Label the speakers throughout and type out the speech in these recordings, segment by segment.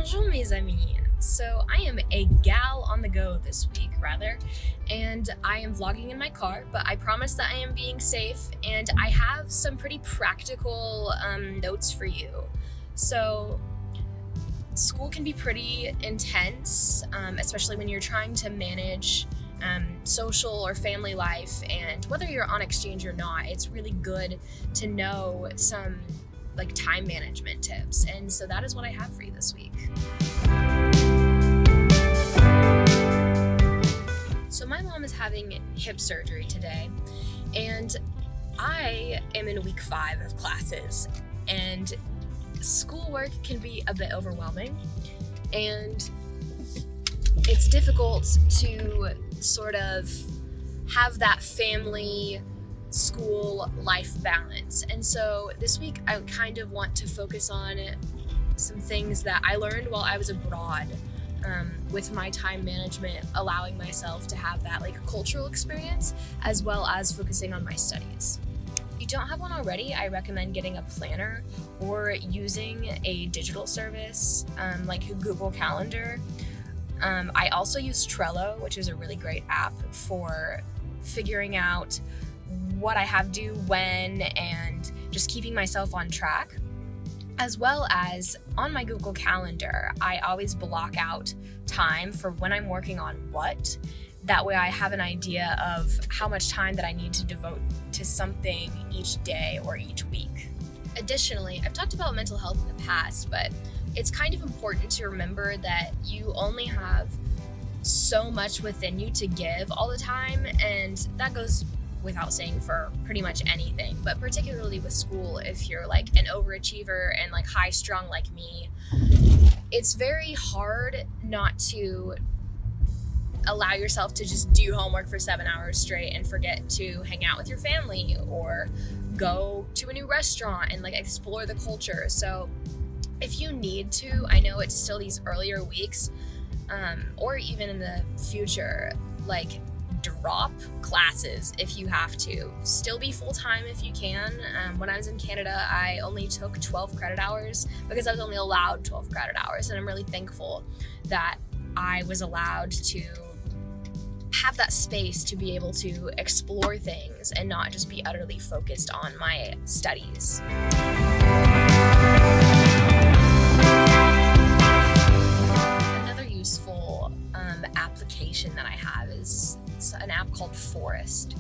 Speaker 1: Bonjour mes amis. So I am a gal on the go this week, and I am vlogging in my car, but I promise that I am being safe, and I have some pretty practical notes for you. So school can be pretty intense, especially when you're trying to manage social or family life, and whether you're on exchange or not, it's really good to know some time management tips, and so that is what I have for you this week. So my mom is having hip surgery today, and I am in week 5 of classes, and schoolwork can be a bit overwhelming, and it's difficult to sort of have that family school life balance. And so this week I kind of want to focus on some things that I learned while I was abroad with my time management, allowing myself to have that cultural experience as well as focusing on my studies. If you don't have one already, I recommend getting a planner or using a digital service like Google Calendar. I also use Trello, which is a really great app for figuring out what I have due when and just keeping myself on track. As well as on my Google Calendar, I always block out time for when I'm working on what. That way I have an idea of how much time that I need to devote to something each day or each week. Additionally, I've talked about mental health in the past, but it's kind of important to remember that you only have so much within you to give all the time, and that goes without saying for pretty much anything, but particularly with school. If you're an overachiever and high strung like me, it's very hard not to allow yourself to just do homework for 7 hours straight and forget to hang out with your family or go to a new restaurant and explore the culture. So if you need to, I know it's still these earlier weeks, or even in the future, drop classes if you have to. Still be full-time if you can. When I was in Canada, I only took 12 credit hours because I was only allowed 12 credit hours, and I'm really thankful that I was allowed to have that space to be able to explore things and not just be utterly focused on my studies. Another useful application that I have is an app called Forest.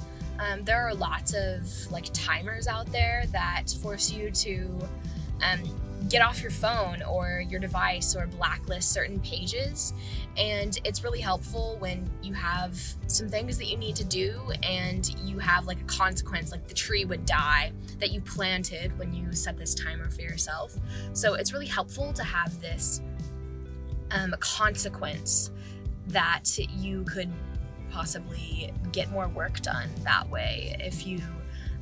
Speaker 1: There are lots of timers out there that force you to get off your phone or your device or blacklist certain pages, and it's really helpful when you have some things that you need to do and you have a consequence, the tree would die that you planted when you set this timer for yourself. So it's really helpful to have this consequence that you could possibly get more work done that way if you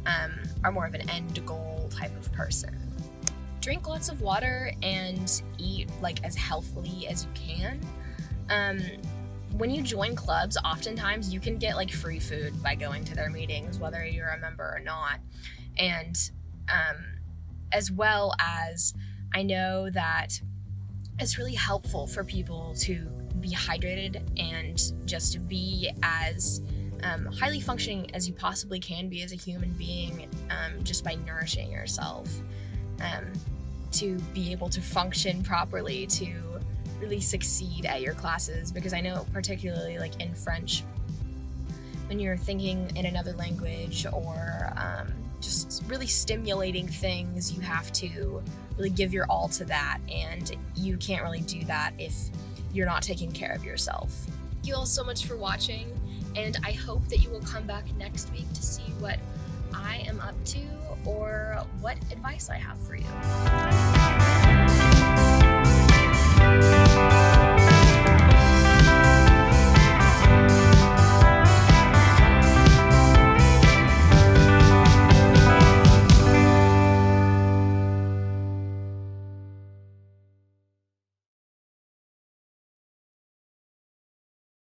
Speaker 1: are more of an end goal type of person. Drink lots of water and eat as healthily as you can. When you join clubs, oftentimes you can get free food by going to their meetings, whether you're a member or not. And as well as, I know that it's really helpful for people to be hydrated and just to be as highly functioning as you possibly can be as a human being, just by nourishing yourself, to be able to function properly, to really succeed at your classes. Because I know particularly in French, when you're thinking in another language or just really stimulating things, you have to really give your all to that, and you can't really do that if you're not taking care of yourself. Thank you all so much for watching, and I hope that you will come back next week to see what I am up to or what advice I have for you.